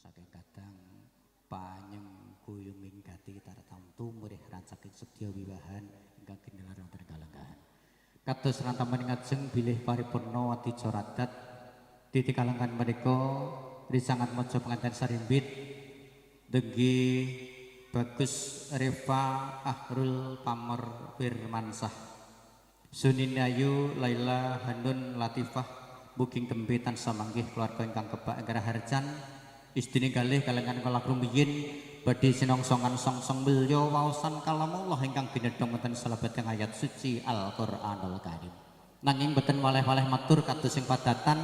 saking kadang panyeng kuyung minggati tartamtu murih rancaking sedya wiwahan ingkang ginelar wonten kalenggahan. Kados rantaman ngajeng bilih paripurna adica radat titikalenggan menika risangan maca pengantin sarimbit denggi Bagus Reva Ahrul Pamer Firmansah Sunin Ayu Laila Hanun Latifah Booking tembe tansah manggih keluarga ingkang kebak ingkang harjan istine kalih kalengan kelak rumiyin badhe sinongsongan songsong mulya waosan kalamullah ingkang binedhong wonten salebeteng ayat suci Al-Qur'anul Karim. Nanging boten waleh-waleh matur kados sing padatan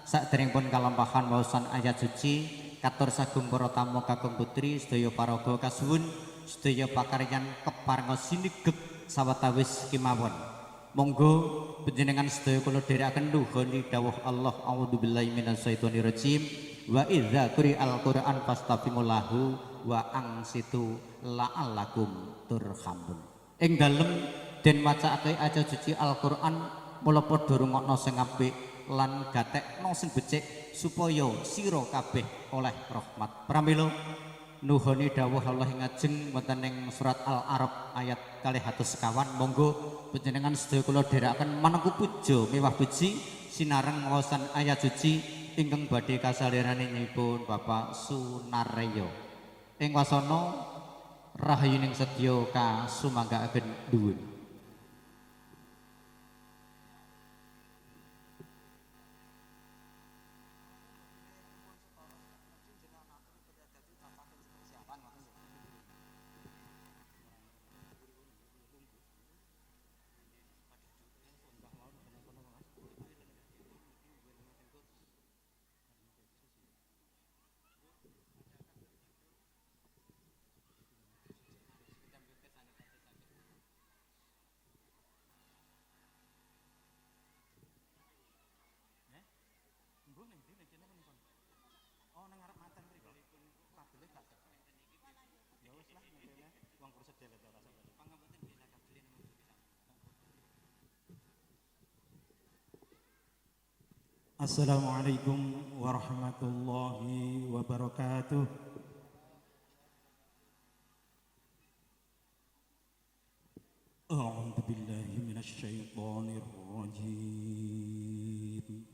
saderengipun kalampahan waosan ayat suci katur sagung para tamu kakung putri sedaya paraga kasuwun sedaya pakaryan keparenga sinigek sawetawis kemawon. Monggo panjenengan sedaya kula dherekaken nuhuni dawuh Allah a'udzubillahi minasyaitonirrajim wa idza quri'al qur'an fastaqimul lahu wa angsitu la'allakum turhamun. Ing dalem den macaake ayat suci Al-Qur'an mula padha rungokno sing apik lan gatekno sing becik supaya sira kabeh oleh rahmat. Pramila nuhuni dawuh Allah ngajeng wonten ing surat Al-Araf ayat 201. Monggo panjenengan sedaya kula dherekaken manungku puja miwah puji sinareng waosan ayat suci ingkang badhe kasaliranipun Bapak Sunaryo. Ing wasana rahayuning sedya kasumanggaaken dhuwur. Assalamualaikum warahmatullahi wabarakatuh. A'udzu billahi minasyaitonir rajim.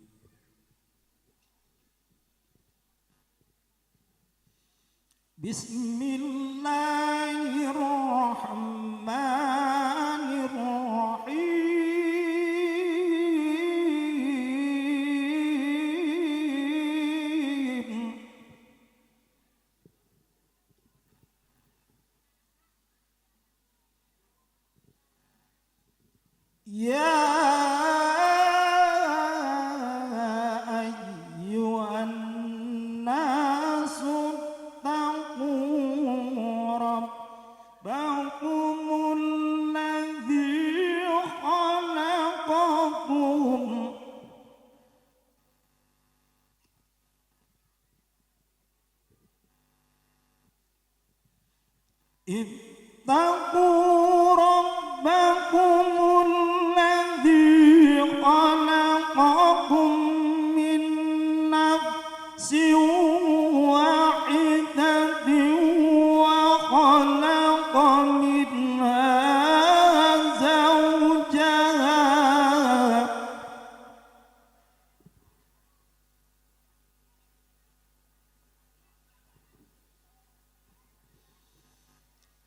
Bismillahirrahmanirrahim. Ittaqu rabbakumul ladzi khalaqakum min nafsin wahidatin wa khalaqa minha zawjaha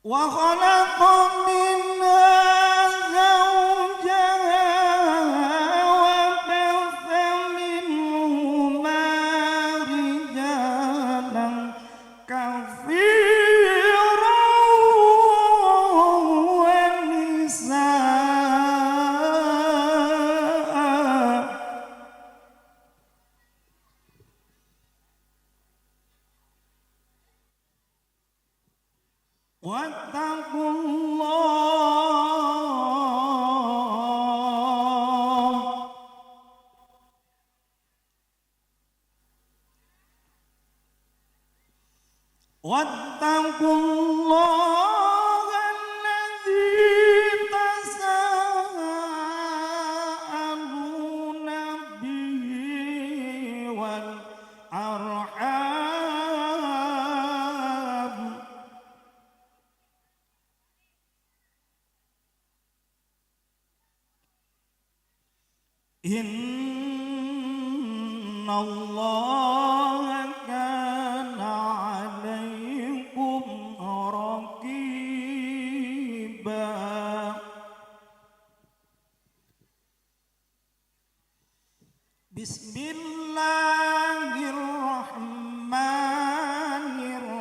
wa khalaqa minha zawjaha wa batha minhuma rijalan katsiran wa nisaa. Wattaqullaha alladzi tasaaluna bihi wal arham Innallaha kana 'alaikum raqiba. Bismillahirrahmanirrahim.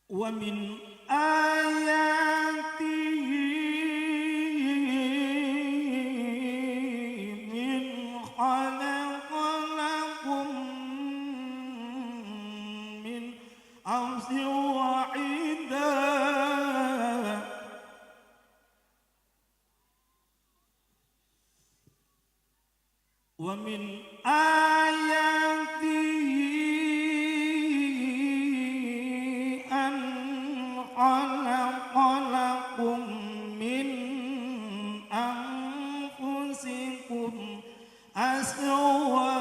Wa min ayatihi min khalaqalakum min anfsin wahidah wa min ayatihi an khalaqalakum min anfusikum azwaja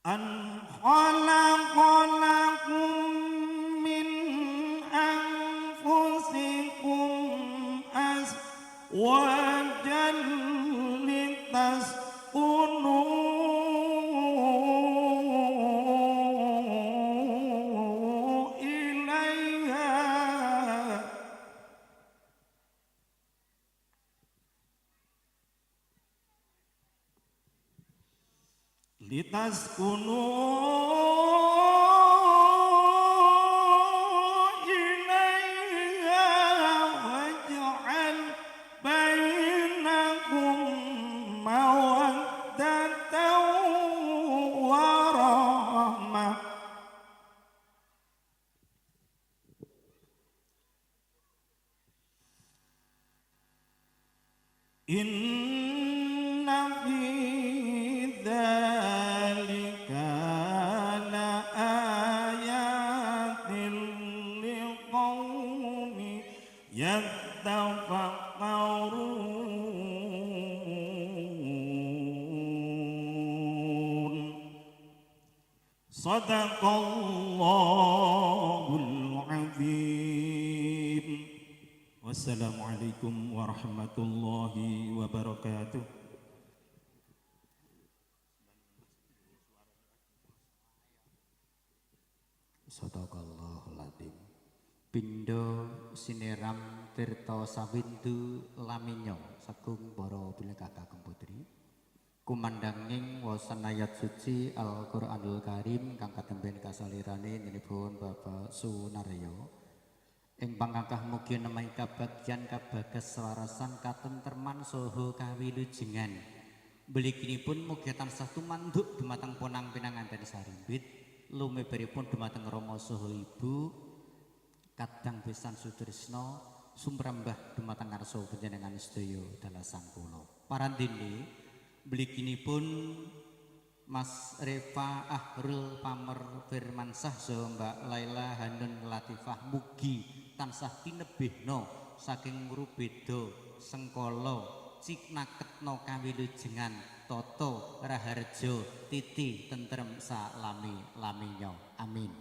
an khalaqalakum min anfusikum azwajan litaskunu ilaiha litaskunu ilaiha waj'al bainakum mawaddatan wa rahmah. Inna fi dzalika laayatin liqaumin yattafakkarun. Sadaqallahul azim. Wassalamualaikum warahmatullahi wabarakatuh. Sadaqallahul adzim. Pindho sineram tirta sawindu laminyo sagung para bineka kakung putri. Kumandanging wasan ayat suci Al-Qur'anul Karim kang katemben kasalirane nyinipun Bapak Sunaryo. Ing pangangkah mugi nemahi kabagyan kabagas swarasan katentreman saha kawilujengan. Mliginipun mugi tansah tumanduk dumateng ponang pinanganten sarimbit, lumeberipun dumateng Rama saha Ibu, kadang besan sutresna, sumrambah dumateng ngarsa panjenengan sedaya dalasang kula. Parandene mliginipun Mas Reva Ahrul Pamer Firmansah saha Mbak Laila Hanun Latifah mugi tansah tinebihna saking rubeda sengkala ciknaketna kawilujengan tata raharja titi tentrem salami-laminya. Amin.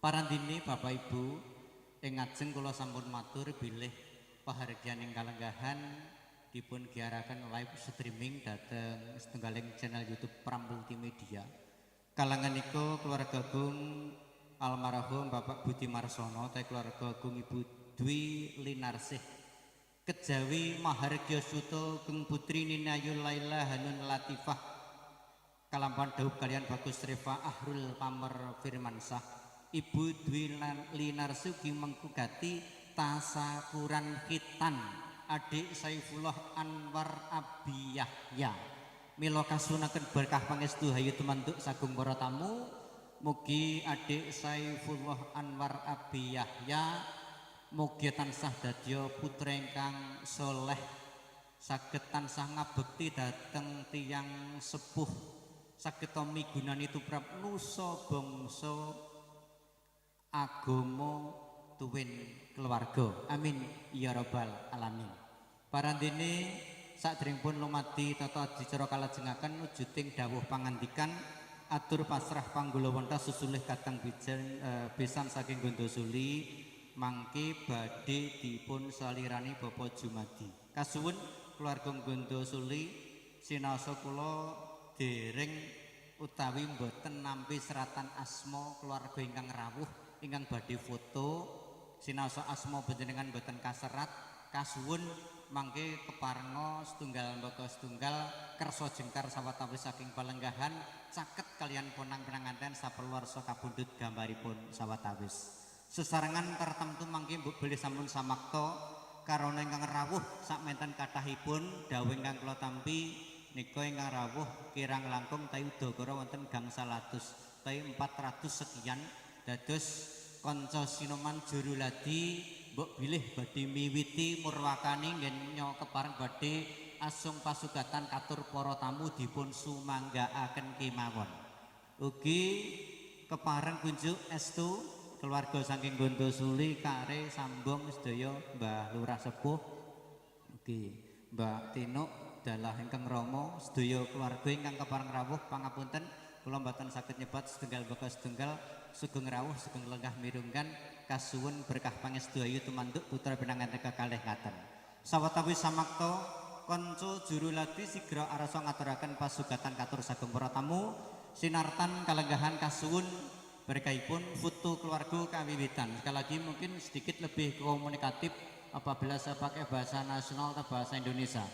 Parandene Bapak Ibu ing ngajeng kula sampun matur bilih pahargyan ing kalenggahan dipun giaraken live streaming dhateng setunggaling channel YouTube Pram Multimedia. Kalangan niku keluarga Gung almarhum Bapak Budi Marsono te keluarga Gung Ibu Dwi Linarsih. Kejawi Mahargya Suto Gung Putri Ninayu Laila Hanun Latifah. Kalampahan dawuh kalian Bagus Reva Ahrul Pamer Firmansah. Ibu Dwi Linarsih ugi mengkugati tasakuran khitan Adik Saifullah Anwar Abi Yahya. Mila kasunaken berkah pangestu hayu tumanduk sagung para tamu. Mugi Adik Saifullah Anwar Abi Yahya mugi tansah dadya putra ingkang soleh, saged tansah ngabekti dhateng tiyang sepuh, saged migunani tuprap nusa bangsa agama tuwin keluarga. Amin ya rabbal alamin. Parandene sadèrèngipun lumadi tata adicara kalajengaken wujuding dawuh pangandikan atur pasrah panggulawenta susulih katang besan saking Gondosuli mangke badhe dipun salirani Bapak Jumadi. Kasuwun keluarga Gondosuli sinaosa kula dereng utawi mboten nampi seratan asma keluarga ingkang rawuh ingkang badhe foto sinaosa asma panjenengan mboten kaserat kasuwun mangke keparenga setunggal mbaka setunggal kersa jengkar sawetawis saking palenggahan caket kalian ponang penanganten saperluarsa kabundut gambaripun sawetawis sesarengan tertentu mangke mbok bilih sampun samakta karana ingkang rawuh sakmenten kathahipun dawuh ingkang kula tampi nika ingkang rawuh kirang langkung tayu udakara wonten gangsal atus tayu 400 sekian dados kanca sinoman juruladi mbok bilih badhe miwiti murwakani nggen kepareng badhe asung pasugatan katur para tamu dipun sumanggaaken kemawon. Ugi kepareng kunjuk estu keluarga saking Gondosuli kare sambung sedaya Mbah Lurah Sepuh. Ugi Mbak Tinuk dalah ingkang rama sedaya keluarga ingkang kepareng rawuh pangapunten kula mboten saged nyebat setunggal baka setunggal sugeng rawuh sugeng lenggah mirunggan kasuwun berkah pangestu ayu tumanduk putra pinanganten kekalih ngaten. Sawetawis samakta kanca juruladi sigra arasa ngaturaken pasugatan katur sagung para tamu sinartan kalenggahan kasuwun berkahipun foto keluarga kawiwitan. Sekali lagi mungkin sedikit lebih komunikatif apabila saya pakai bahasa nasional atau bahasa Indonesia.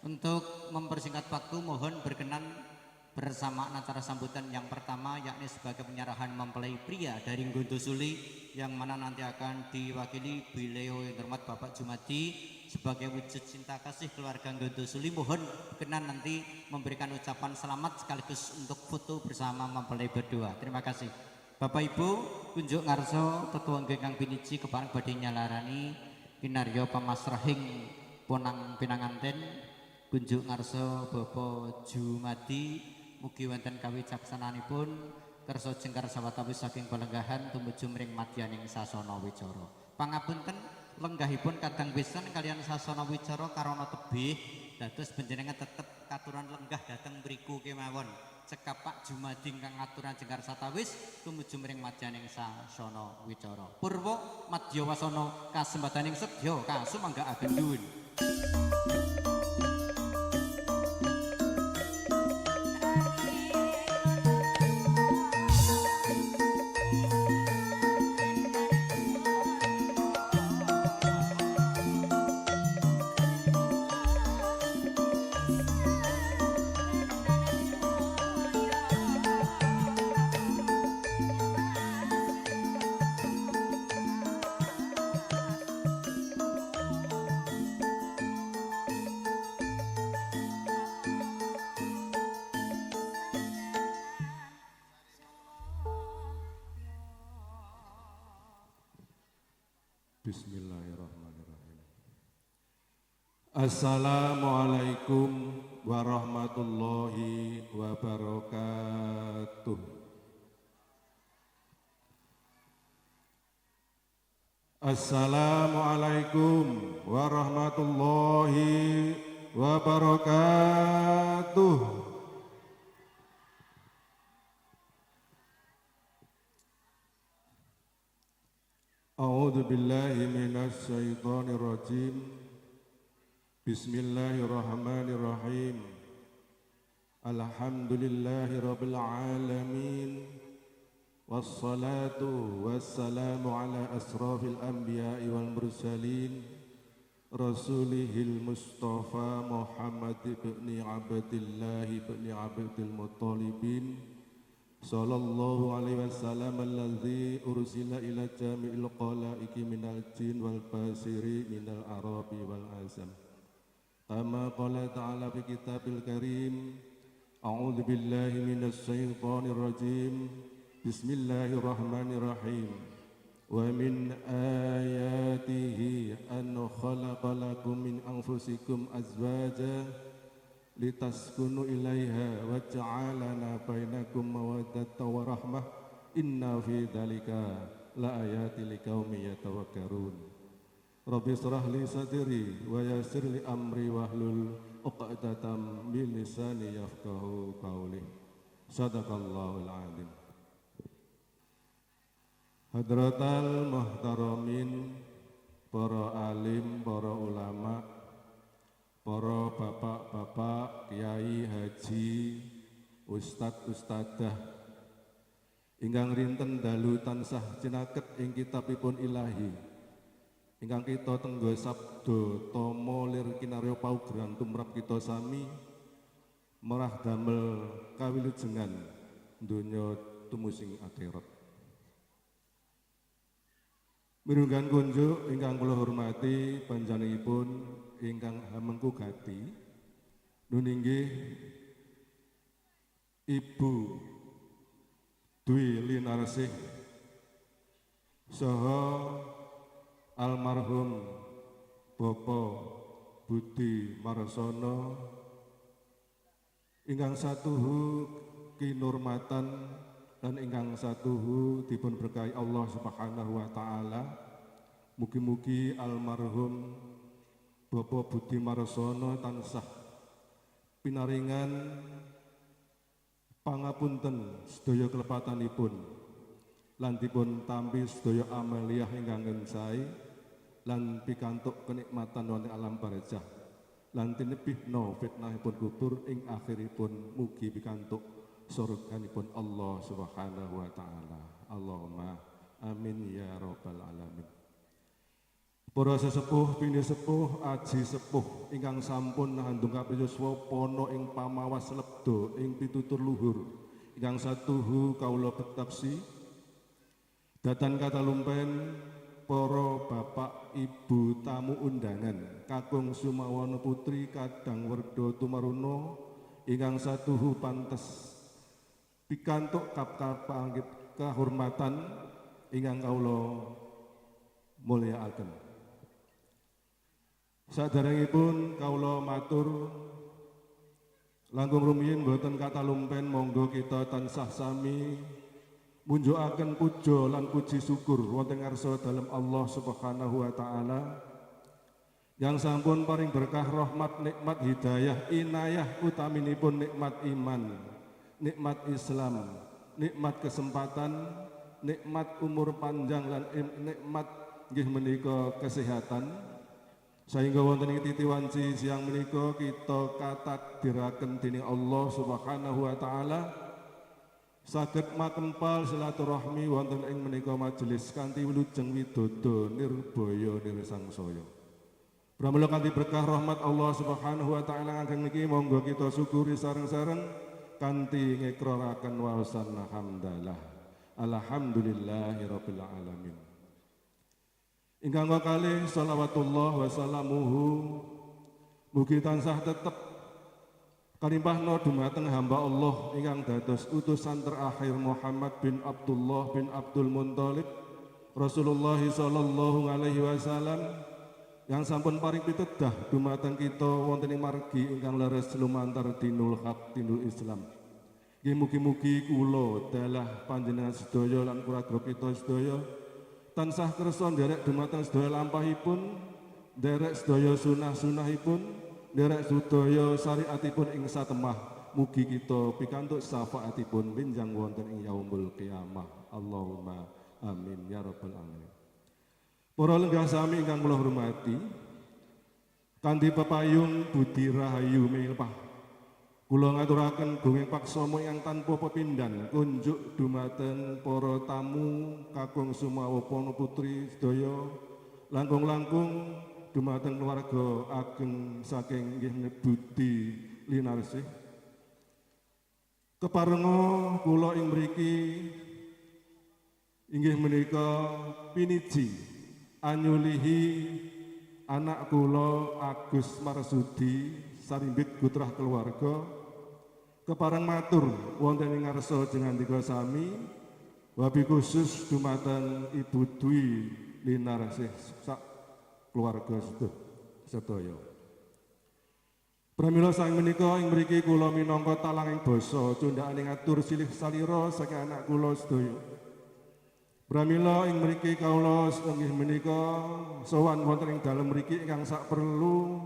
Untuk mempersingkat waktu mohon berkenan bersama acara sambutan yang pertama yakni sebagai penyerahan mempelai pria dari Gondosuli yang mana nanti akan diwakili beliau yang hormat Bapak Jumadi sebagai wujud cinta kasih keluarga Gondosuli. Mohon berkenan nanti memberikan ucapan selamat sekaligus untuk foto bersama mempelai berdua. Terima kasih. Bapak Ibu kunjuk ngarso tetuangge kang piniji kepareng badhe nyalarani kinarya pamasrahing ponang pinanganten kunjuk ngarso Bapak Jumadi mugi wonten kawicaksananipun kersa jengkar sawetawis saking palenggahan tumuju mring madyaning sasana wicara. Pangapunten lenggahipun kadang pisan kalian sasana wicara karana tebih dados panjenengan tetep katuran lenggah dhateng mriku kemawon. Cekap Pak Jumadi ingkang aturan jengkar satawis tumuju mring madyaning sasana wicara. Purwa madya wasana kasembadaning sedya kasumanggaaken duwun. Bismillahirrahmanirrahim. Assalamualaikum warahmatullahi wabarakatuh. Assalamualaikum warahmatullahi wabarakatuh. A'udzu billahi minasy syaithanir rajim. Bismillahirrahmanirrahim. Alhamdulillahi rabbil alamin. Wassalatu wassalamu ala asrafil anbiya'i wal mursalin rasulihil mustafa Muhammad ibni Abdillah ibni Abdul Muttalibin sallallahu alaihi wasallam alladzi ursila ila jami'il qalaiki minal jin wal basiri minal arabi wal azam. Kama qala ta'ala fi kitabil karim. A'udzu billahi minasy syaithanir rajim. Bismillahirrahmanirrahim. Wa min ayatihi an khalaqa lakum min anfusikum azwaja litaskunu ilaiha wa ja'alana bainakum mawaddatan wa rahmah inna fi dzalika la ayati liqaumi yatawakkarun. Rabbi israh li sadri wa yassir li amri wahlul 'uqdatam min lisani yafqahu qawli. Sadaqallahul adzim. Hadratal muhtaramin, para alim, para ulama, para bapak-bapak, kiai, haji, ustadz, ustadzah, ingkang rinten dalu tansah cinaket ing kitabipun ilahi, ingkang kita tenggo sabdo tomo lir kinarya paugeran tumrap kita sami, merah damel kawilujengan donya tumusing akhirat. Mirunggan kunjuk ingkang kula hormati panjenenganipun ingkang hamengku gati nuninggih Ibu Dwi Linarsih saha almarhum Bapak Budi Marsono ingkang satuhu kinurmatan dan ingkang satuhu dipun berkahi Allah Subhanahu wa taala. Mugi-mugi almarhum Bapak Budi Marsono tansah pinaringan pangapunten sedaya kelepatanipun lan dipun tampi sedaya amaliyah ingkang ngensae lan pikantuk kenikmatan wonten alam barzah lan tinebihna fitnahipun kubur ing akhiripun mugi pikantuk surganipun Allah Subhanahu wa taala. Allahumma amin ya rabbal alamin. Para sesepuh, bini sepuh, aji sepuh ingkang sampun handung kapiyuswa pono ing pamawas lebda ing pitutur luhur ingkang satuhu kawula betaksi datan katalumpen para bapak ibu tamu undangan kakung Sumawana Putri Kadang Werda Tumaruno ingkang satuhu pantes pikantuk kapangit kehormatan ingkang kawula mulyakaken. Saderengipun kawula matur langkung rumiyin boten katalumpen monggo kita tansah sami munjukaken puja lan puji syukur wonten ngarsa dalem Allah Subhanahu wa taala yang sampun paring berkah rahmat nikmat hidayah inayah utaminipun nikmat iman, nikmat Islam, nikmat kesempatan, nikmat umur panjang lan nikmat nggih menika kesehatan. Sehingga wonten ing titiwanci siang menika kita katakdiraken dening Allah Subhanahu wa taala saged makempal silaturahmi wonten ing menika majelis kanthi wilujeng widodo nirbaya nirsangsaya. Pramila kanthi berkah rahmat Allah Subhanahu wa taala ageng niki monggo kita syukuri sareng-sareng kanthi ngekraraken waosan hamdalah. Alhamdulillahirabbil alamin. Ingkang kalih shalawatullah wa salamuhu mugi tansah tetep kalimpahna dumateng hamba Allah ingkang dados utusan terakhir Muhammad bin Abdullah bin Abdul Muthalib Rasulullah sallallahu alaihi wasallam yang sampun paring pitedah dumateng kita wonten ing margi ingkang leres lumantar dinul haq dinul Islam. Mugi-mugi kula dalah panjenengan sedaya lan kuraga kita sedaya tansah kersa nderek dumateng sedaya lampahipun, nderek sedaya sunah-sunahipun, nderek sedaya syariatipun ing satemah. Mugi kita pikantuk syafaatipun benjang wonten ing yaumul qiyamah. Allahumma amin ya rabbal alamin. Para lenggah sami ingkang kula hormati, kanthi pepayung budi rahayu milpah kula ngaturaken gunging paksama yang tanpa pepindhan kunjuk dumateng para tamu kakung Sumawana Putri sedaya langkung-langkung dumateng keluarga ageng saking nggih Budi Linarsih. Keparenga kula ing mriki inggih menika piniji anyulihi anak kula Agus Marsudi sarimbit putrah keluarga kepareng matur wonten ing ngarsa jenengan sami wabi khusus dumateng Ibu Dwi Linarsih sak keluarga sedaya. Pramila sang menika ing mriki kula minangka talanging basa cundhakane ngatur silih salira saking anak kula sedaya. Pramila ing mriki kawula inggih menika sowan wonten ing dalem mriki ingkang sak perlu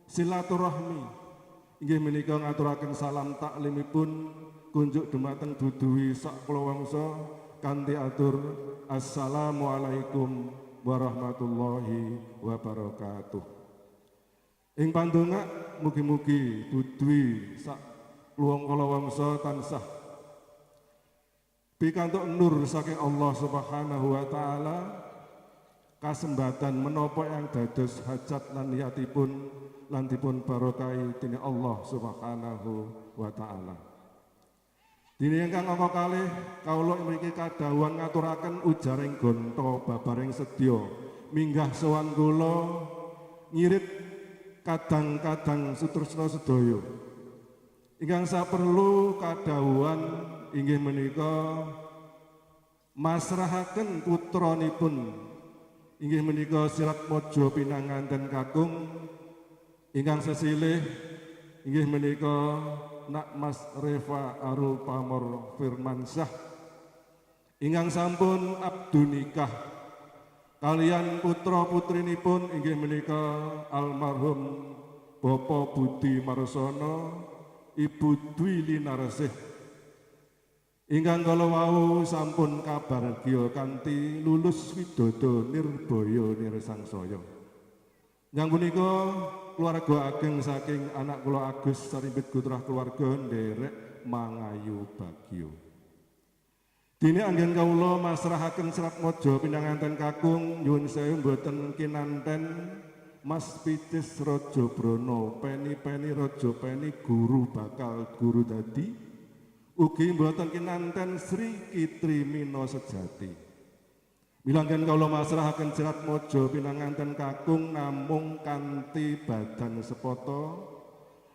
silaturahmi. Inggih menika ngaturaken salam taklimipun kunjuk dumateng duduhi sak kula wangsa kanthi atur assalamualaikum warahmatullahi wabarakatuh. Ing pandonga mugi-mugi duduhi sak kula wangsa tansah pikantuk nur saking Allah Subhanahu wa taala kasembatan menapa yang dados hajat lan niyatipun lan dipun barokahi dening Allah Subhanahu wa taala. Dene ingkang angka kalih kawula mriki kadhawuhan ngaturaken ujaring gonta babaring sedya minggah sowan kula ngirit kadang-kadang sutresna sedaya. Ingkang saperlu kadhawuhan inggih menika masrahaken putranipun inggih menika Siratmadja Pinanganten kakung ingkang sesilih inggih menika Nak Mas Reva Arul Pamor Firmansyah ingkang sampun abdu nikah kalian putra putrinipun inggih menika almarhum Bapak Budi Marsono Ibu Dwi Linarsih ingkang kala wau sampun kabargya kanthi lulus widodha nirbaya nirsangsaya. Yang punika keluarga ageng saking anak kula Agus Sarimbit Putrah keluarga nderek mangayu bagya. Dene anggen kawula masrahaken Siratmadja Pinanganten kakung nyuwun sewu mboten kinanten Mas Picis Raja Brana peni-peni Raja Peni guru bakal guru dadi ugi mboten kinanten Sri Kitri Mina Sejati. Milangken kawula masrahaken Siratmadja Pinanganten kakung namung kanthi badan sepata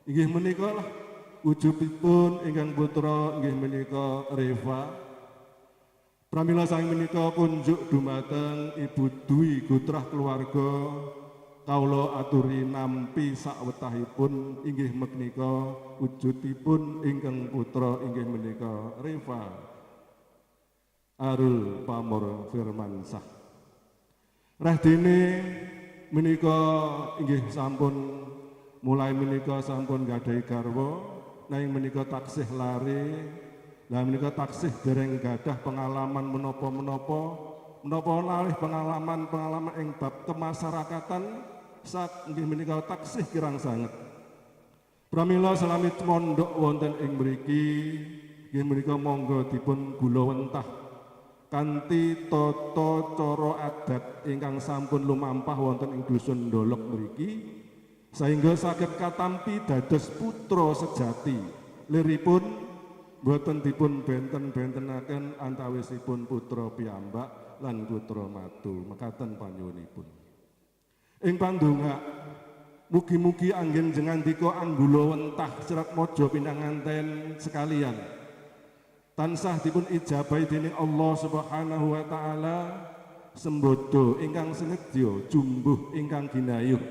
inggih menika wujudipun ingkang putra inggih menika Reva. Pramila sang menika kunjuk dumateng Ibu Dwi Putrah keluarga kawula aturi nampi sawetahipun inggih menika wujudipun ingkang putra inggih menika Reva Arul Pamor Firmansyah. Reh dene menika inggih sampun mulai menika sampun gadhahi garwa nanging menika taksih lare. Lah menika taksih dereng gadah pengalaman menapa-menapa lalih pengalaman ing bab kemasyarakatan sak inggih menika taksih kirang sanget. Pramila salami mondok wonten ing mriki inggih menika monggo dipun gulawentah kanthi tata cara adat ingkang sampun lumampah wonten ing dusun Ndolok mriki sehingga saged katampi dados putra sejati liripun boten dipun benten-bentenaken antawisipun putra piyambak lan putra matu mekaten panyuwunipun. Ing pandonga mugi-mugi anggen jengandika anggula wentah Siratmadja Pinanganten sekalian tansah dipun ijabahi dening Allah Subhanahu wa taala sembodo ingkang sinedya jumbuh ingkang ginayuh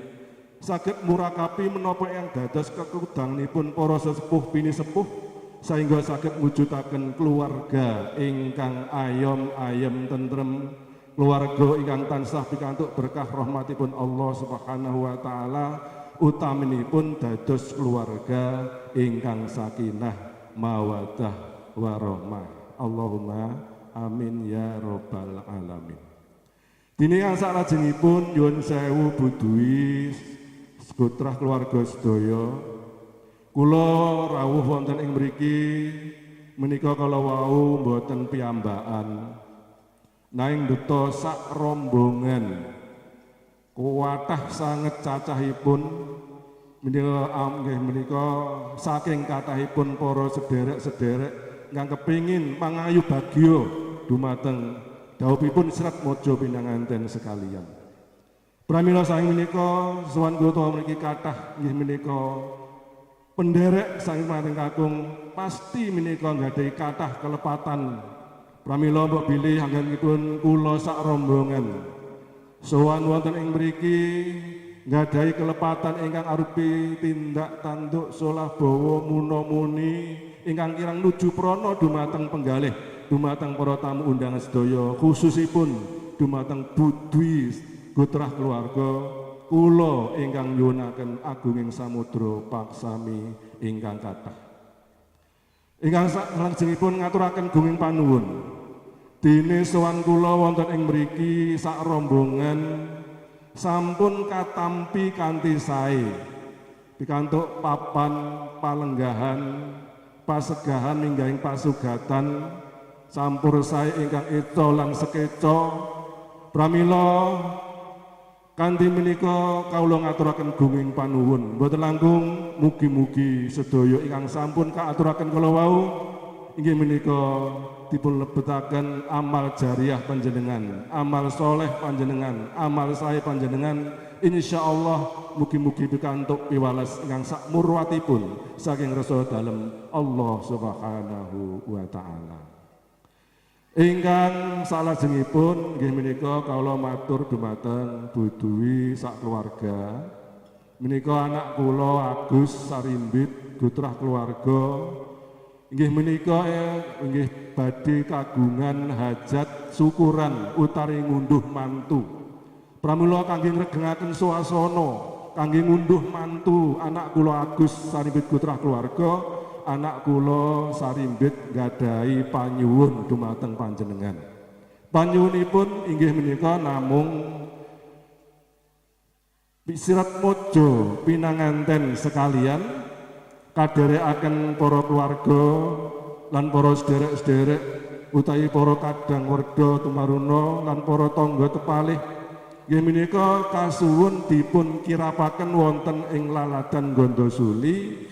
saged murakapi menapa yang dados kekudanganipun para sesepuh bini sepuh sehingga saged mujudaken keluarga ingkang ayem tentrem, keluarga ingkang tansah pikantuk berkah rahmatipun Allah Subhanahu wa taala, utaminipun dados keluarga ingkang sakinah mawaddah warahmah. Allahumma amin ya rabbal alamin. Dene salajengipun nyuwun sewu Budui putrah keluarga sedaya kula rawuh wonten ing mriki menika kala wau mboten piyambakan nanging duta sak rombongan kuwatah sanget cacahipun menika saking kathahipun para sederek-sederek ingkang kepingin mangayu bagya dumateng dawuhipun Siratmadja Pinanganten sekalian. Pramila saking menika sowan kula mriki kathah inggih menika penderek saking Pinanganten kakung pasti menika nggadahi kathah kelepatan. Pramila mbok bilih anggenipun kula sak rombongan sowan wonten ing mriki nggadahi kelepatan ingkang arupi tindak tanduk solah bawa muna muni ingkang kirang nuju prana dumateng penggalih dumateng para tamu undangan sedaya, khususipun dumateng Budwi Gutrah keluarga, kula ingkang nyuwunaken agunging samudra paksami ingkang kathah. Ingkang salajengipun ngaturaken gunging panuwun. Dene sowan kula wonten ing mriki sak rombongan sampun katampi kanthi sae pikantuk papan palenggahan pasegahan minggahing pasugatan sampur sae ingkang eca lan sekeca pramila kanthi menika kawula ngaturaken gunging panuwun boten langkung mugi-mugi sedaya ingkang sampun kaaturaken kala wau inggih menika dipun lebetaken amal jariah panjenengan, amal soleh panjenengan, amal sae panjenengan, insyaallah mugi-mugi pikantuk piwales ingkang sak murwatipun saking rasa dalem Allah Subhanahu wa taala. Ingkang salajengipun nggih menika kawula matur dumateng Budwi sak keluarga. Menika anak kula Agus Sarimbit Gutrah keluarga. Inggih menika inggih badhe kagungan hajat syukuran utawi ngunduh mantu. Pramila kangge ngregengaken swasana kangge ngunduh mantu anak kula Agus Sarimbit Gutrah keluarga, anak kula Sarimbit nggadhahi panyuwun dumateng panjenengan. Panyuwunipun inggih menika namung Sirat mojo pinanganten sekalian kadherekaken para keluarga lan para sederek-sederek utawi para kadang werda tumaruna lan para tangga tepalih nggih menika kasuwun dipun kirapaken wonten ing laladan Gandasuli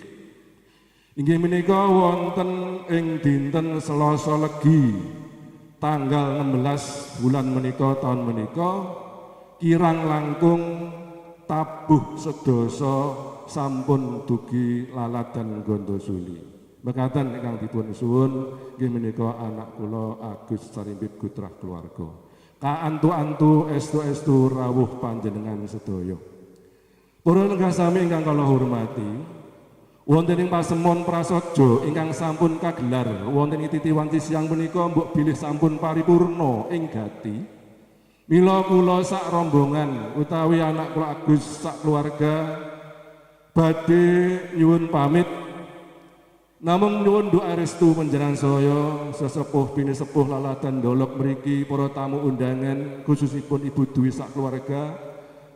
inggih menika wonten ing dinten Selasa Legi tanggal 16 bulan menika taun menika kirang langkung tabuh sedasa sampun dugi laladan Gandasuli. Mekaten ingkang dipun suwun nggih menika anak kula Agus Sarimbit Gutrah keluarga. Kaantu-antu estu-estu rawuh panjenengan sedaya. Para lenggah sami ingkang kula hormati, wonten ing pasemon prasaja ingkang sampun kagelar wonten ing titiwanci siang menika mbok bilih sampun paripurna ing gati. Mila kula sak rombongan utawi anak kula Agus sak keluarga badhe nyuwun pamit namung nyuwun doa restu panjenengan saya sesepuh pinisepuh laladan dolok mriki para tamu undangan khususipun Ibu Dwi sak keluarga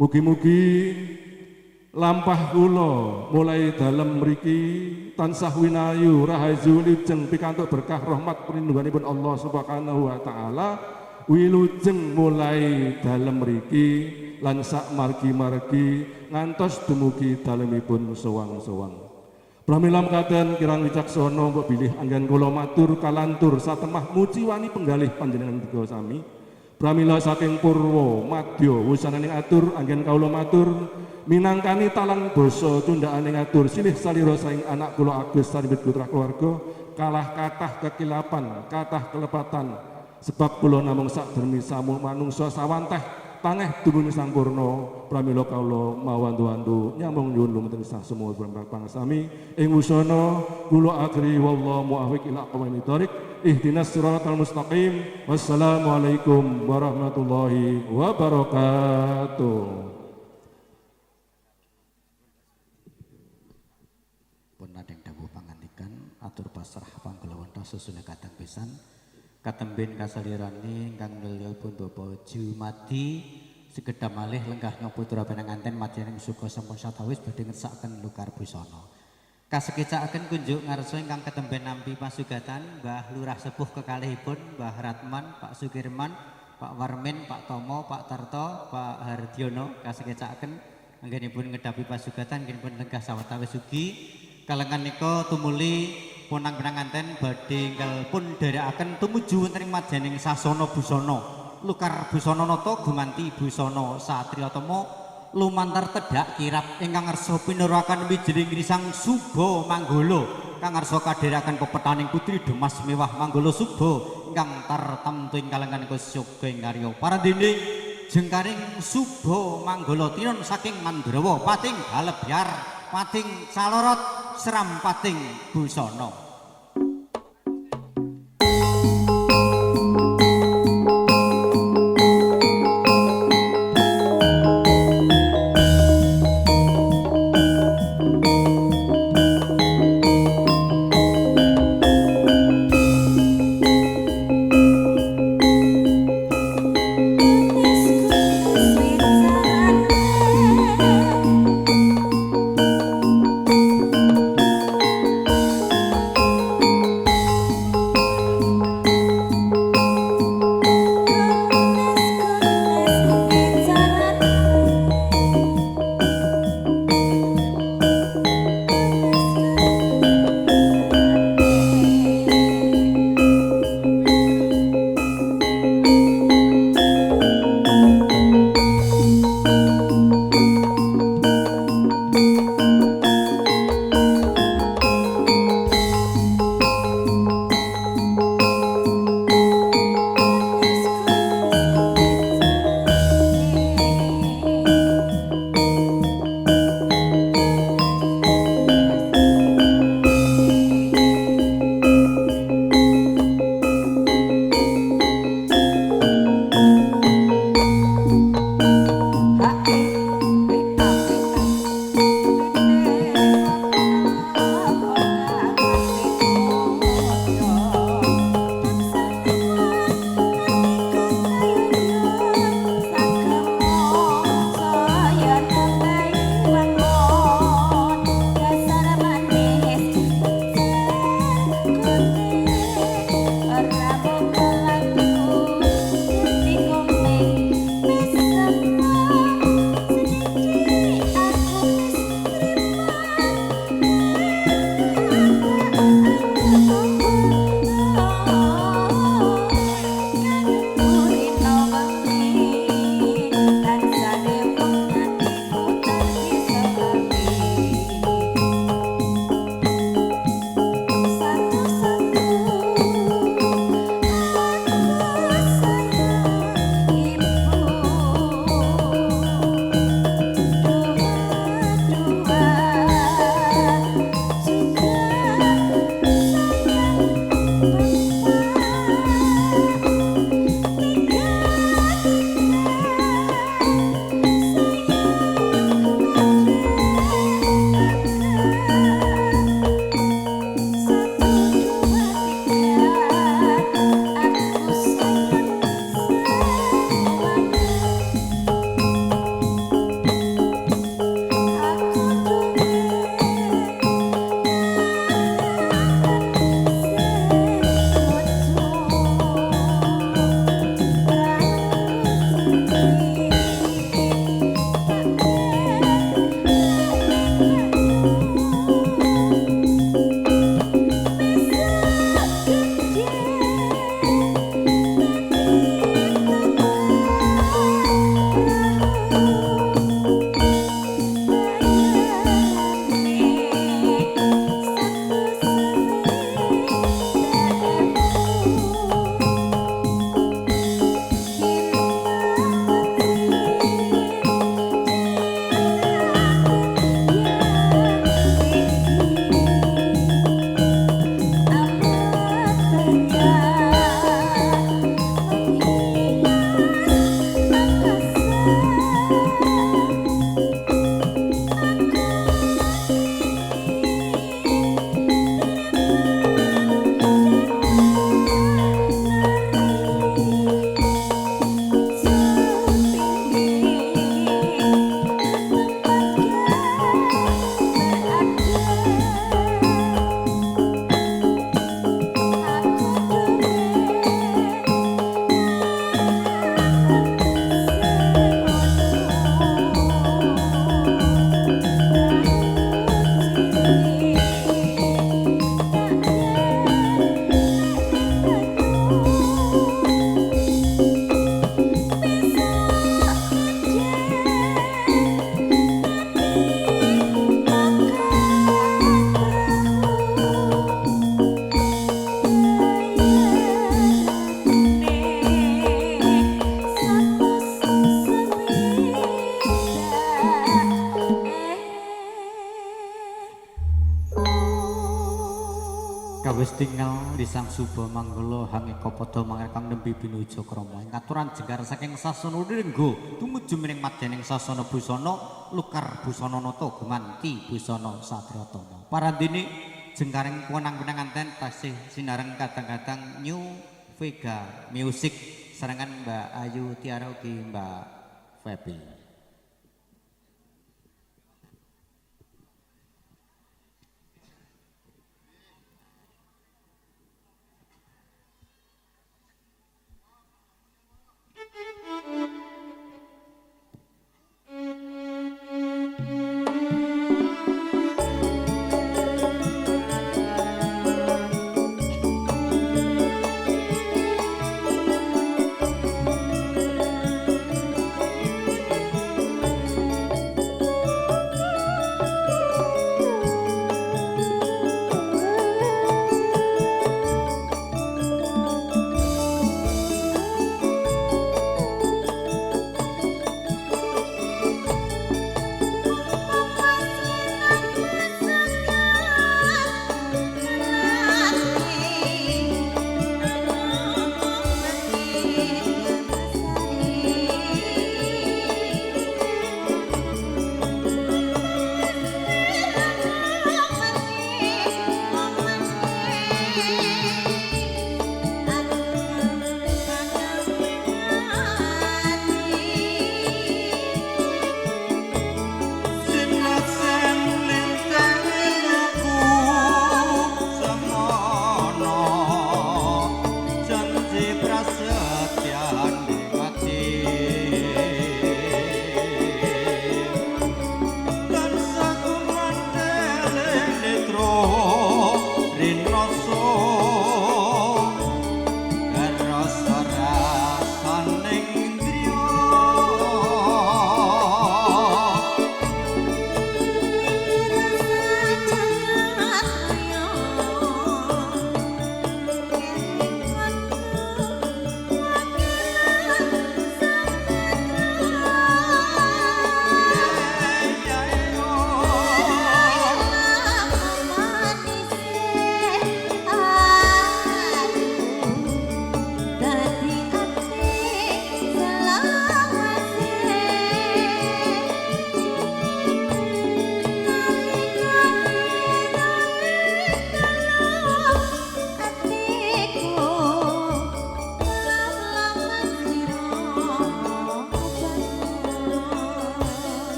mugi-mugi lampah kula mulai dalem mriki tansah winayu rahayu lijeng pikantuk berkah rahmat perlindunganipun Allah Subhanahu wa taala wilujeng mulai dalem mriki lan sak margi-margi ngantos dumugi dalemipun sowang-sowang. Pramila mekaten kirang wicaksana mbok bilih anggen kula matur kalantur satemah muji wani penggalih panjenengan tiga sami. Pramila saking purwa madya wusananing atur anggen kawula matur minangkani talang basa cundhakaning atur silih salira saing anak kula Agus Sarimbit Gutrah keluarga kalah kathah kekilapan, kathah kelepatan sebab kula namung sakdermi samu manungsa sawanteh tangeh dumuni sampurna pramila kawula mawandu-wandu nyambung nyuwun lumantar sah semua pangsami ing wusana kula akhiri wallahu muwaffiq ila aqwamit thoriq ihdinas siratal mustaqim wassalamualaikum warahmatullahi wabarakatuh. Pun nadeng dawuh pangandikan atur pasrah panggelawenta susune kadang pisan katemben kasalirane ingkang mulya pun Bapak Jumadi sekedhap malih lenggah putra penanganten madyaning suka sampun satawis badhe ngersakaken lukar busana. Kasekicakaken kunjuk ngarsa ingkang ketemben nampi pasugatan Mbah Lurah Sepuh kekalihipun Mbah Ratman, Pak Sukirman, Pak Warmin, Pak Tomo, Pak Tarto, Pak Hardiono kasekicakaken anggenipun ngedhapi pasugatan anggenipun lenggah sawetawis ugi kalengan nika tumuli punang penanganten badhe enggal pun dherekaken tumuju wonten ing madyaning sasana busana lukar busana nata gumanti busana satriya tama lumantar tedhak kirap ingkang ngarsa pinuraken wijining risang Suba Manggala kang ngarsa kadherekaken pepetaning putri Demas mewah Manggala Suba ingkang tartamtu ing kalengan Kusyoga ing karya paradene jengkaring Suba Manggala tinon saking Mandrawa pating Halebyar pating Calorot serampating busana. Kawis tinggal di sang suba manggala hangika padha mangrekang nembe binuja krama ing aturan jenggar saking sasana Ringgo tumuju miring madyaning sasana Busana Lukar Busana Nata gumanti Busana Satratama. Parandene jengkaring wenang-wenang anten tasih sinareng kadang-kadang New Vega Music sarengan Mbak Ayu Tiara ugi Mbak Febi.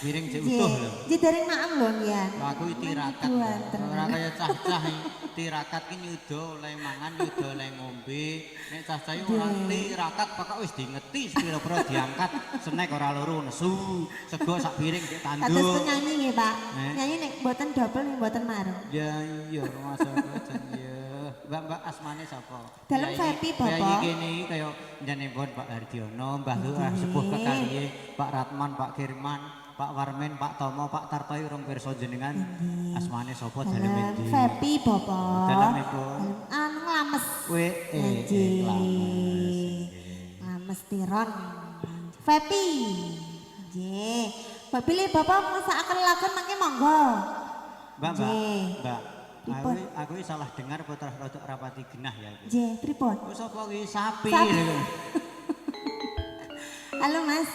piring cek utuh lho. Nggih dereng maem lho nggih. Lah aku tirakat. Ora kaya cah-cah tirakat ki nyuda oleh mangan, nyuda oleh ngombe. Nek cah-cah yo ora tirakat pokok wis diingeti sepira-pira diangkat, senek ora loro nesu, sego sak piring cek Kados tandur. penyanyi nggih, Pak. Nyanyi nek mboten double nek mboten marung. Ya iya masalah jan ya. Mbak asmane sapa? Dalam Fepi, Bapak. Bayi kene iki kaya njenengan Pak Hardiono, Mbah Lurah sepuh kekalihe, Pak Ratman, Pak Kirman, Pak Warmen, Pak Tomo, Pak Tartoy urung pirsa jenengan. Asmane sapa dalem endi? Fepi, Bapak. Dalemipun. Anu lames. Lames. Lames tiron. Fepi. Nggih. Mbak pilih Bapak ngesakaken lakon mangke monggo. Mbak, Nggih. Mbak. Pripun? Aku salah dengar putra rodok rapati genah ya iki. Nggih, pripun? Oh sapa iki sapi Sapi. lho. Halo, Mas.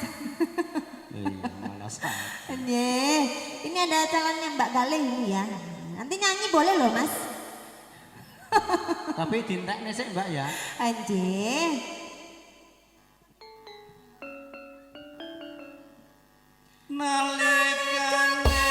Iya, malah sapi. Nggih. Ini ada calonnya Mbak Galih ini ya. Nanti nyanyi boleh loh, Mas. Tapi dintekne sik Mbak ya. Nggih. Nalikane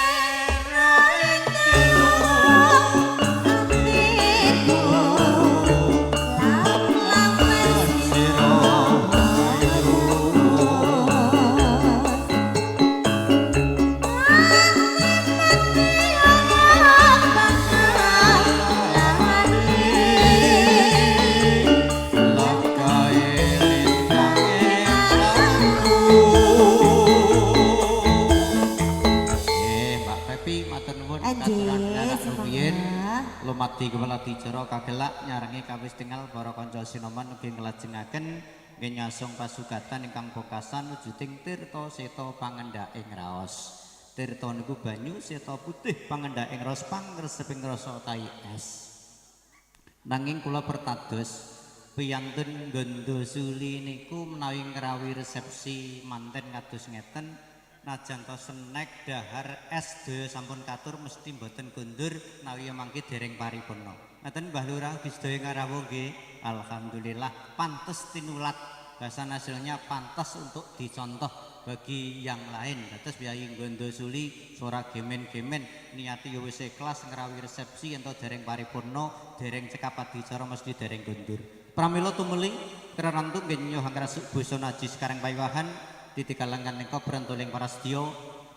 Lumati kepala dicara kagelak nyarengi kawis tinggal para kanca sinoman ugi nglajengaken nggih nyasung pasugatan ingkang bokasan wujuding tirta seta pangendhaking raos. Tirta niku banyu, seta putih pangendhaking raos pangreseping rasa tai es. Nanging kula pertados piyantun Gondo Suli niku menawi ngrawi resepsi manten kados ngeten. Najan to senek dahar es daya sampun katur mesti mboten kundur nawi mangke dereng paripurna. Ngaten Mbah Lurah sedaya ngarawuh nggih. Alhamdulillah pantes tinulat. Bahasa hasilnya pantas untuk dicontoh bagi yang lain. Dados Kyai Gondo Suli ora gemen-gemen niati ya wis ikhlas ngrawi resepsi ento dereng paripurna, dereng cekap adicara mesti dereng kundur. Pramila tumeli kerantuk nggih nyoh ngrasuk basa najis kareng pawiwahan ditikalangan nengko berentuling para sedya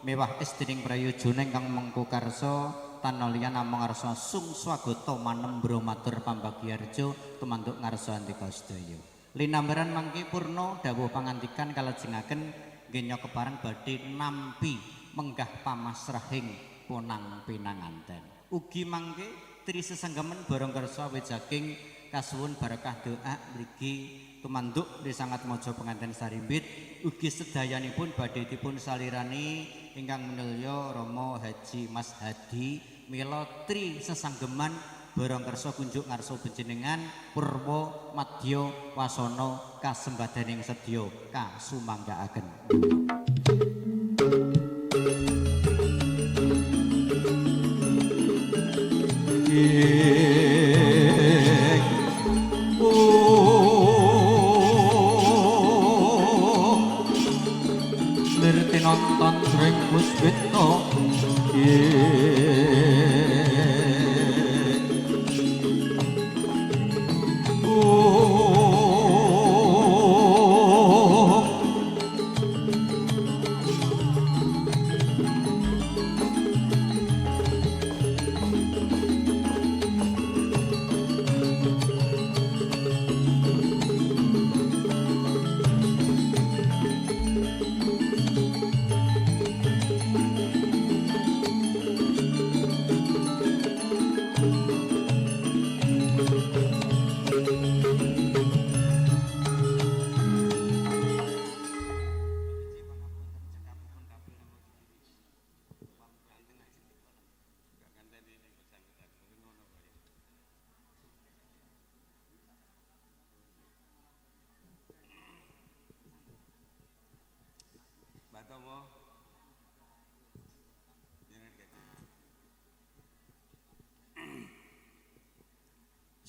mewah istining prayojana ingkang mengko karsa tanalian namung ngarsa sung swagata manembra matur pambagyarja tumanduk ngarsa andika sedaya linambaran mangke purna dawuh pangandikan kalajengaken nggih kepareng badhe nampi menggah pamasrahing punang pinanganten ugi mangke tri sesenggemen bareng karsa wijaking kasuwun barakah doa mriki tumanduk di sangat mojo pengantin sarimbit ugi sedayanipun badhe dipun salirani ingkang minulya Rama Haji Mas Hadi mila tri sesanggeman bareng kersa kunjuk ngarsa panjenengan purwa madya wasana kasembadaning sedya kasumanggaaken. Nonton sring puspita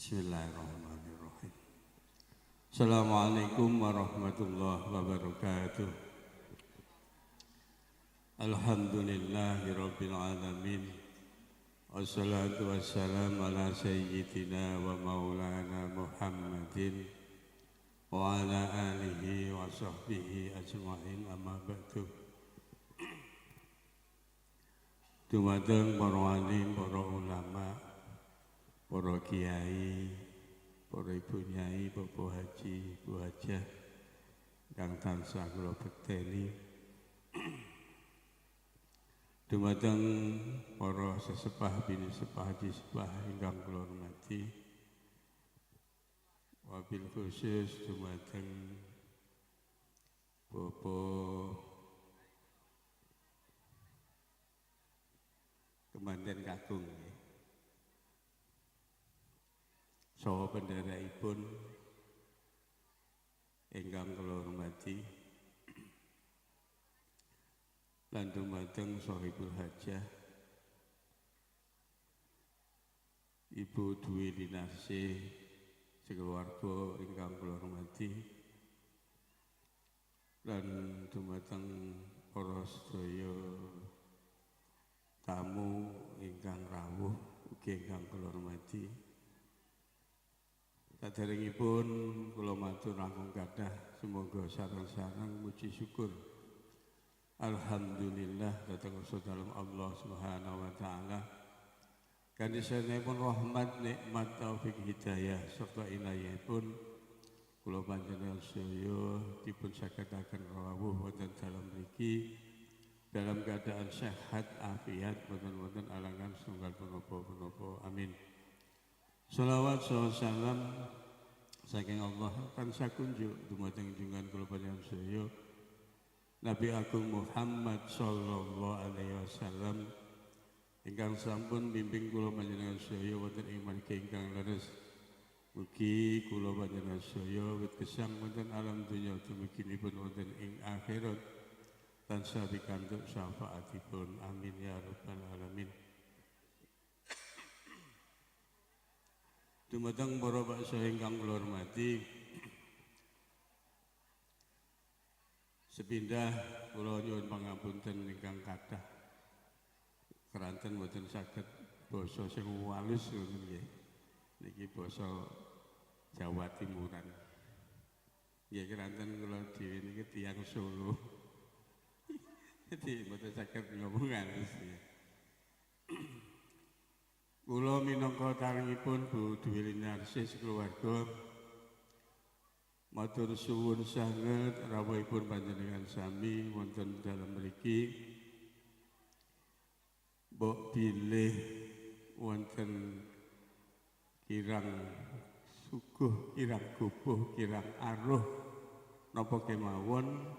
Bismillahirrahmanirrahim. Assalamualaikum warahmatullahi wabarakatuh. Alhamdulillahirabbil alamin. Wassalatu wassalamu ala sayyidina wa maulana Muhammadin wa ala alihi wa sahbihi ajma'in, amma ba'du. Dumateng para alim, para ulama, para kiai, para ibu nyai, bapak haji, bu hajah kang tansah kula bekteni. Dumateng para sesepah bini sepah haji sepah ingkang kula hormati, wabil khusus dumateng Bapak Kemanten Kakung, saha pendharaipun ingkang kula hormati, lan dumateng Shahibul Hajah Ibu Dwi Linarsih sekeluarga ingkang kula hormati, lan dumateng para sedaya tamu ingkang rawuh ugi ingkang kula hormati. Saderengipun kula matur langkung kathah semoga sareng-sareng muji syukur alhamdulillah dhateng dalam Allah Subhanahu wa taala. Kanthi sanesipun rahmat, nikmat, taufik, hidayah serta inayahipun kula panjenengan sedaya dipun sagetaken rawuh wonten dalem mriki dalam keadaan sehat afiat, boten-boten alangan setunggal punapa-punapa. Amin. Shalawat salam saking Allah tansah kunjuk dumateng junjungan kula panjenengan sedaya Nabi Agung Muhammad sallallahu alaihi wasallam ingkang sampun bimbing kula panjenengan sedaya wonten ing margi ingkang leres. Mugi kula panjenengan sedaya wit gesang wonten alam donya dumuginipun wonten ing akhirat tansah pikantuk syafaatipun. Amin ya rabbal alamin. Dumateng para baksa ingkang kula hormati, sepindah kula nyuwun pangapunten ingkang kathah keranten boten saged basa sing walus ngoten nggih. Niki basa Jawa Timuran. Nggih keranten kula dhewe niki tiyang Solo. Jadi boten saged ngomong halus ya. Kula minangka taringipun Bu Dwi Linarsih keluarga matur suwun sanget rawuhipun panjenengan sami wonten dalem mriki. Mbok bilih wonten kirang suguh, kirang gubuh, kirang aruh napa kemawon,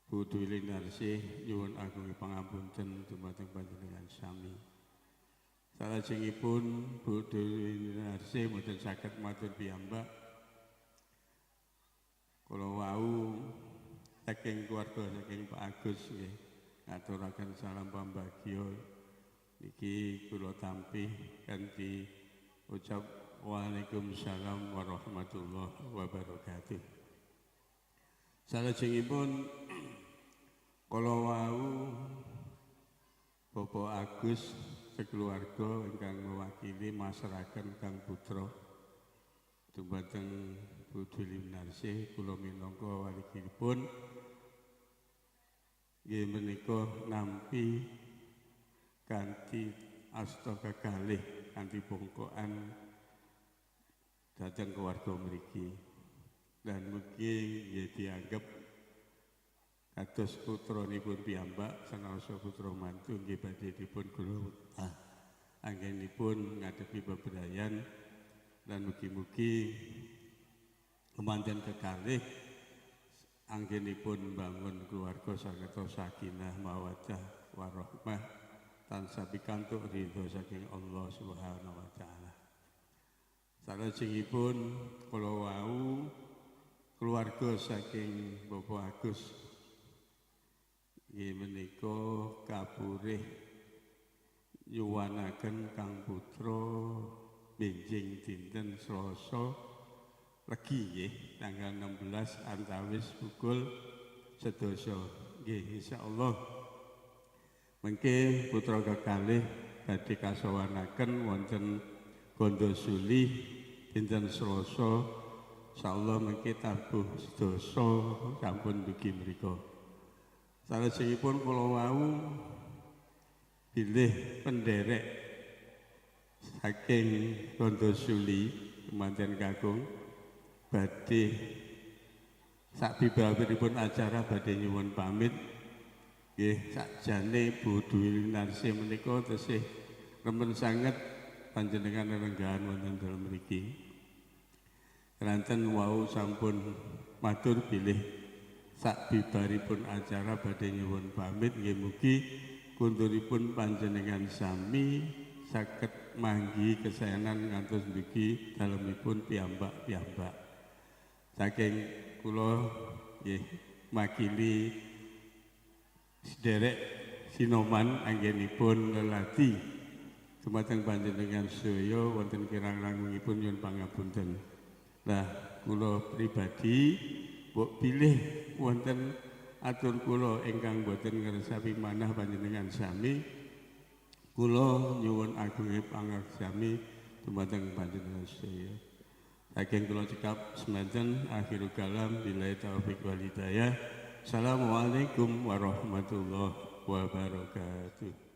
Bu Dwi Linarsih nyuwun agung pangapunten dumateng panjenengan sami. Salajengipun Bu Dwi Linarsih mboten saged matur piyambak. Kula wau saking keluarga saking Pak Agus nggih ngaturaken salam pambagya niki kula tampi kanthi ucap Waalaikumsalam warahmatullahi wabarakatuh. Salajengipun kula wau Bapak Agus sekeluarga ingkang mewakili masyarakat Kang Putra dumateng Bu Dwi Linarsih kula minangka walikipun nggih menika nampi kanthi asta kekalih kanthi bongkokan dhateng keluarga mriki, dan mugi nggih dianggep kados putranipun piyambak sanaosa putra mantu nggih badhe dipun kula anggenipun ngadepi bebrayan, dan mugi-mugi kemanten kekalih anggenipun bangun keluarga saged sakinah mawaddah warahmah tansah pikantuk ridho saking Allah Subhanahu wa taala. Salajengipun kula wau keluarga saking Bapak Agus nggih menika kapurih nyuwanaken Kang Putra benjing dinten Selasa Legi nggih tanggal 16 antawis pukul 12 nggih insyaallah mengke putra kekalih badhe kasowanaken wonten Gondosuli dinten Selasa insyaallah mengke tabuh sedasa sampun dugi mriku. Salajengipun kula wau bilih penderek saking Gondosuli kemanten kakung badhe sakbibawiripun acara badhe nyuwun pamit. Nggih, sakjane Bu Dwi Narsi menika tesih remen sanget panjenengan renggahan wonten dalem mriki. Keranten wau sampun matur bilih sakbibaripun acara badhe nyuwun pamit nggih mugi kunduripun panjenengan sami saged manggi kesaenan ngantos dugi dalemipun piyambak-piyambak. Saking kula nggih makili sederek sinoman anggenipun lelati dumateng panjenengan sedaya wonten kirang langkungipun nyuwun pangapunten. Nah, kula pribadi mbok pilih wonten atur kula ingkang boten ngresami manah panjenengan sami kula nyuwun agungé pangaksami dumateng panjenengan sedaya. Saking kula cekap semanten akhirul kalam billahi taufik wal hidayah. Assalamualaikum warahmatullahi wabarakatuh.